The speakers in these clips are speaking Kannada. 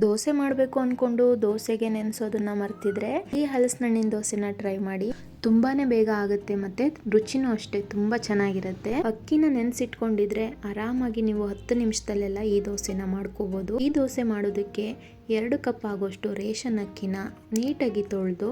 ದೋಸೆ ಮಾಡಬೇಕು ಅಂದ್ಕೊಂಡು ದೋಸೆಗೆ ನೆನೆಸೋದನ್ನ ಮರ್ತಿದ್ರೆ ಈ ಹಲಸಿನಣ್ಣಿನ ದೋಸೆನ ಟ್ರೈ ಮಾಡಿ. ತುಂಬಾನೇ ಬೇಗ ಆಗುತ್ತೆ ಮತ್ತೆ ರುಚಿನೂ ಅಷ್ಟೇ ತುಂಬಾ ಚೆನ್ನಾಗಿರುತ್ತೆ. ಅಕ್ಕಿನ ನೆನೆಸಿಟ್ಕೊಂಡಿದ್ರೆ ಆರಾಮಾಗಿ ನೀವು 10 ನಿಮಿಷದಲ್ಲೆಲ್ಲ ಈ ದೋಸೆನ ಮಾಡ್ಕೋಬಹುದು. ಈ ದೋಸೆ ಮಾಡೋದಕ್ಕೆ 2 ಕಪ್ ಆಗೋಷ್ಟು ರೇಷನ್ ಅಕ್ಕಿನ ನೀಟಾಗಿ ತೊಳೆದು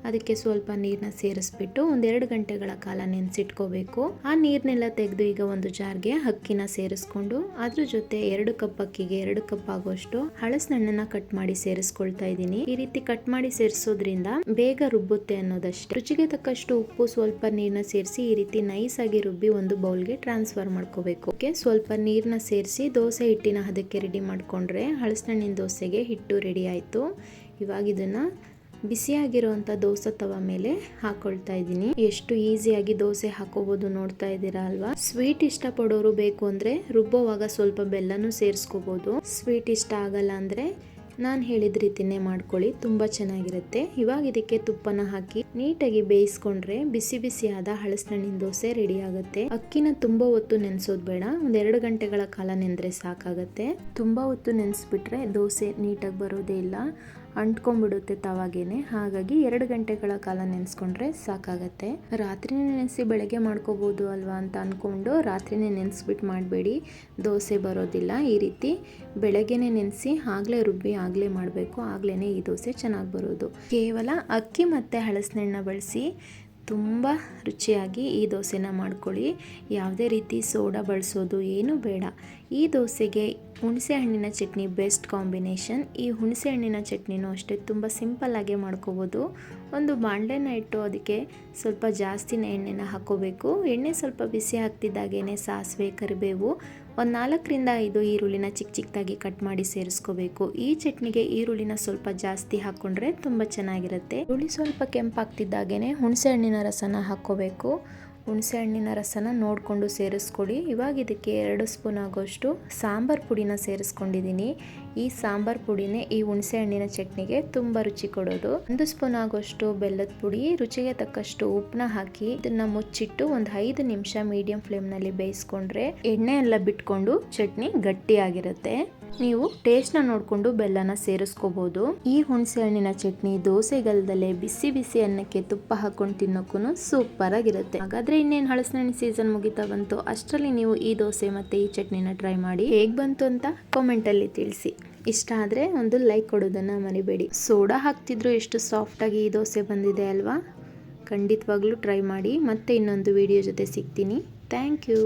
ಅದಕ್ಕೆ ಸ್ವಲ್ಪ ನೀರನ್ನ ಸೇರಿಸ್ಬಿಟ್ಟು 1-2 ಗಂಟೆಗಳ ಕಾಲ ನೆನೆಸಿಟ್ಕೋಬೇಕು. ಆ ನೀರನ್ನೆಲ್ಲ ತೆಗೆದು ಈಗ ಒಂದು ಜಾರ್ಗೆ ಅಕ್ಕಿನ ಸೇರಿಸ್ಕೊಂಡು ಅದ್ರ ಜೊತೆ 2 ಕಪ್ ಅಕ್ಕಿಗೆ 2 ಕಪ್ ಆಗೋಷ್ಟು ಹಲಸಿನಣ್ಣನ್ನ ಕಟ್ ಮಾಡಿ ಸೇರಿಸ್ಕೊಳ್ತಾ ಇದ್ದೀನಿ. ಈ ರೀತಿ ಕಟ್ ಮಾಡಿ ಸೇರಿಸೋದ್ರಿಂದ ಬೇಗ ರುಬ್ಬುತ್ತೆ ಅನ್ನೋದಷ್ಟೇ. ರುಚಿಗೆ ತಕ್ಕಷ್ಟು ಉಪ್ಪು, ಸ್ವಲ್ಪ ನೀರನ್ನ ಸೇರಿಸಿ ಈ ರೀತಿ ನೈಸ್ ಆಗಿ ರುಬ್ಬಿ ಒಂದು ಬೌಲ್ಗೆ ಟ್ರಾನ್ಸ್ಫರ್ ಮಾಡ್ಕೋಬೇಕು. ಸ್ವಲ್ಪ ನೀರನ್ನ ಸೇರಿಸಿ ದೋಸೆ ಹಿಟ್ಟಿನ ಅದಕ್ಕೆ ರೆಡಿ ಮಾಡ್ಕೊಂಡ್ರೆ ಹಲಸಿನಣ್ಣಿನ ದೋಸೆಗೆ ಹಿಟ್ಟು ರೆಡಿ ಆಯ್ತು. ಇವಾಗ ಇದನ್ನ ಬಿಸಿಯಾಗಿರುವಂಥ ದೋಸೆ ತವ ಮೇಲೆ ಹಾಕೊಳ್ತಾ ಇದ್ದೀನಿ. ಎಷ್ಟು ಈಸಿಯಾಗಿ ದೋಸೆ ಹಾಕೋಬಹುದು ನೋಡ್ತಾ ಇದ್ದೀರಾ ಅಲ್ವಾ. ಸ್ವೀಟ್ ಇಷ್ಟಪಡೋರು ಬೇಕು ಅಂದ್ರೆ ರುಬ್ಬೋವಾಗ ಸ್ವಲ್ಪ ಬೆಲ್ಲನೂ ಸೇರಿಸ್ಕೋಬಹುದು. ಸ್ವೀಟ್ ಇಷ್ಟ ಆಗಲ್ಲ ಅಂದ್ರೆ ನಾನು ಹೇಳಿದ ರೀತಿನೇ ಮಾಡ್ಕೊಳ್ಳಿ, ತುಂಬಾ ಚೆನ್ನಾಗಿರುತ್ತೆ. ಇವಾಗ ಇದಕ್ಕೆ ತುಪ್ಪನ ಹಾಕಿ ನೀಟಾಗಿ ಬೇಯಿಸ್ಕೊಂಡ್ರೆ ಬಿಸಿ ಬಿಸಿಯಾದ ಹಲಸಿನಣ್ಣಿನ ದೋಸೆ ರೆಡಿ ಆಗುತ್ತೆ. ಅಕ್ಕಿನ ತುಂಬಾ ಹೊತ್ತು ನೆನೆಸೋದು ಬೇಡ, 1-2 ಗಂಟೆಗಳ ಕಾಲ ನೆಂದ್ರೆ ಸಾಕಾಗತ್ತೆ. ತುಂಬಾ ಹೊತ್ತು ನೆನೆಸ್ಬಿಟ್ರೆ ದೋಸೆ ನೀಟಾಗಿ ಬರೋದೇ ಇಲ್ಲ, ಅಂಟ್ಕೊಂಡ್ಬಿಡುತ್ತೆ ತವಾಗೇನೆ. ಹಾಗಾಗಿ 2 ಗಂಟೆಗಳ ಕಾಲ ನೆನೆಸ್ಕೊಂಡ್ರೆ ಸಾಕಾಗತ್ತೆ. ರಾತ್ರಿನೇ ನೆನೆಸಿ ಬೆಳಗ್ಗೆ ಮಾಡ್ಕೋಬಹುದು ಅಲ್ವಾ ಅಂತ ಅನ್ಕೊಂಡು ರಾತ್ರಿನೇ ನೆನೆಸ್ಬಿಟ್ಟು ಮಾಡಬೇಡಿ, ದೋಸೆ ಬರೋದಿಲ್ಲ. ಈ ರೀತಿ ಬೆಳಗ್ಗೆನೆ ನೆನೆಸಿ ಆಗ್ಲೇ ರುಬ್ಬಿ ಆಗ್ಲೇ ಮಾಡಬೇಕು, ಆಗ್ಲೇನೆ ಈ ದೋಸೆ ಚೆನ್ನಾಗಿ ಬರೋದು. ಕೇವಲ ಅಕ್ಕಿ ಮತ್ತು ಹಲಸಿನಣ್ಣ ಬಳಸಿ ತುಂಬ ರುಚಿಯಾಗಿ ಈ ದೋಸೆನ ಮಾಡ್ಕೊಳ್ಳಿ. ಯಾವುದೇ ರೀತಿ ಸೋಡಾ ಬಳಸೋದು ಏನೂ ಬೇಡ. ಈ ದೋಸೆಗೆ ಹುಣಸೆ ಹಣ್ಣಿನ ಚಟ್ನಿ ಬೆಸ್ಟ್ ಕಾಂಬಿನೇಷನ್. ಈ ಹುಣಸೆ ಹಣ್ಣಿನ ಚಟ್ನಿನೂ ಅಷ್ಟೇ ತುಂಬ ಸಿಂಪಲ್ಲಾಗೆ ಮಾಡ್ಕೋಬೋದು. ಒಂದು ಬಾಣಲೆನ ಇಟ್ಟು ಅದಕ್ಕೆ ಸ್ವಲ್ಪ ಜಾಸ್ತಿನೇ ಎಣ್ಣೆನ ಹಾಕೋಬೇಕು. ಎಣ್ಣೆ ಸ್ವಲ್ಪ ಬಿಸಿ ಆಗ್ತಿದ್ದಾಗೇನೆ ಸಾಸಿವೆ, ಕರಿಬೇವು, ಒಂದು 4-5 ಈರುಳ್ಳಿನ ಚಿಕ್ಕ ಚಿಕ್ಕದಾಗಿ ಕಟ್ ಮಾಡಿ ಸೇರಿಸ್ಕೋಬೇಕು. ಈ ಚಟ್ನಿಗೆ ಈರುಳ್ಳಿನ ಸ್ವಲ್ಪ ಜಾಸ್ತಿ ಹಾಕ್ಕೊಂಡ್ರೆ ತುಂಬ ಚೆನ್ನಾಗಿರುತ್ತೆ. ಈರುಳ್ಳಿ ಸ್ವಲ್ಪ ಕೆಂಪಾಗ್ತಿದ್ದಾಗೇನೆ ಹುಣಸೆ ಹಣ್ಣಿನ ರಸನ ಹಾಕ್ಕೋಬೇಕು. ಹುಣಸೆ ಹಣ್ಣಿನ ರಸನ ನೋಡಿಕೊಂಡು ಸೇರಿಸ್ಕೊಳ್ಳಿ. ಇವಾಗ ಇದಕ್ಕೆ 2 ಸ್ಪೂನ್ ಆಗೋಷ್ಟು ಸಾಂಬಾರ್ ಪುಡಿನ ಸೇರಿಸ್ಕೊಂಡಿದ್ದೀನಿ. ಈ ಸಾಂಬಾರ್ ಪುಡಿನೇ ಈ ಹುಣಸೆ ಹಣ್ಣಿನ ಚಟ್ನಿಗೆ ತುಂಬ ರುಚಿ ಕೊಡೋದು. 1 ಸ್ಪೂನ್ ಆಗೋಷ್ಟು ಬೆಲ್ಲದ ಪುಡಿ, ರುಚಿಗೆ ತಕ್ಕಷ್ಟು ಉಪ್ಪನ್ನ ಹಾಕಿ ಇದನ್ನ ಮುಚ್ಚಿಟ್ಟು ಒಂದು 5 ನಿಮಿಷ ಮೀಡಿಯಂ ಫ್ಲೇಮ್ನಲ್ಲಿ ಬೇಯಿಸ್ಕೊಂಡ್ರೆ ಎಣ್ಣೆ ಎಲ್ಲ ಬಿಟ್ಕೊಂಡು ಚಟ್ನಿ ಗಟ್ಟಿಯಾಗಿರುತ್ತೆ. ನೀವು ಟೇಸ್ಟ್ನ ನೋಡಿಕೊಂಡು ಬೆಲ್ಲನ ಸೇರಿಸ್ಕೋಬಹುದು. ಈ ಹುಣಸೆ ಹಣ್ಣಿನ ಚಟ್ನಿ ದೋಸೆಗಲ್ದಲ್ಲೇ ಬಿಸಿ ಬಿಸಿ ಅನ್ನಕ್ಕೆ ತುಪ್ಪ ಹಾಕೊಂಡು ತಿನ್ನೋಕ್ಕೂ ಸೂಪರ್ ಆಗಿರುತ್ತೆ. ಹಾಗಾದ್ರೆ ಇನ್ನೇನು ಹಲಸಿನಣ್ಣು ಸೀಸನ್ ಮುಗಿತಾ ಬಂತು, ಅಷ್ಟರಲ್ಲಿ ನೀವು ಈ ದೋಸೆ ಮತ್ತೆ ಈ ಚಟ್ನಿನ ಟ್ರೈ ಮಾಡಿ. ಹೇಗೆ ಬಂತು ಅಂತ ಕಾಮೆಂಟ್ ಅಲ್ಲಿ ತಿಳಿಸಿ. ಇಷ್ಟ ಆದರೆ ಒಂದು ಲೈಕ್ ಕೊಡೋದನ್ನ ಮರಿಬೇಡಿ. ಸೋಡಾ ಹಾಕ್ತಿದ್ರು ಎಷ್ಟು ಸಾಫ್ಟ್ ಆಗಿ ಈ ದೋಸೆ ಬಂದಿದೆ ಅಲ್ವಾ. ಖಂಡಿತವಾಗ್ಲೂ ಟ್ರೈ ಮಾಡಿ. ಮತ್ತೆ ಇನ್ನೊಂದು ವಿಡಿಯೋ ಜೊತೆ ಸಿಗ್ತೀನಿ. Thank you.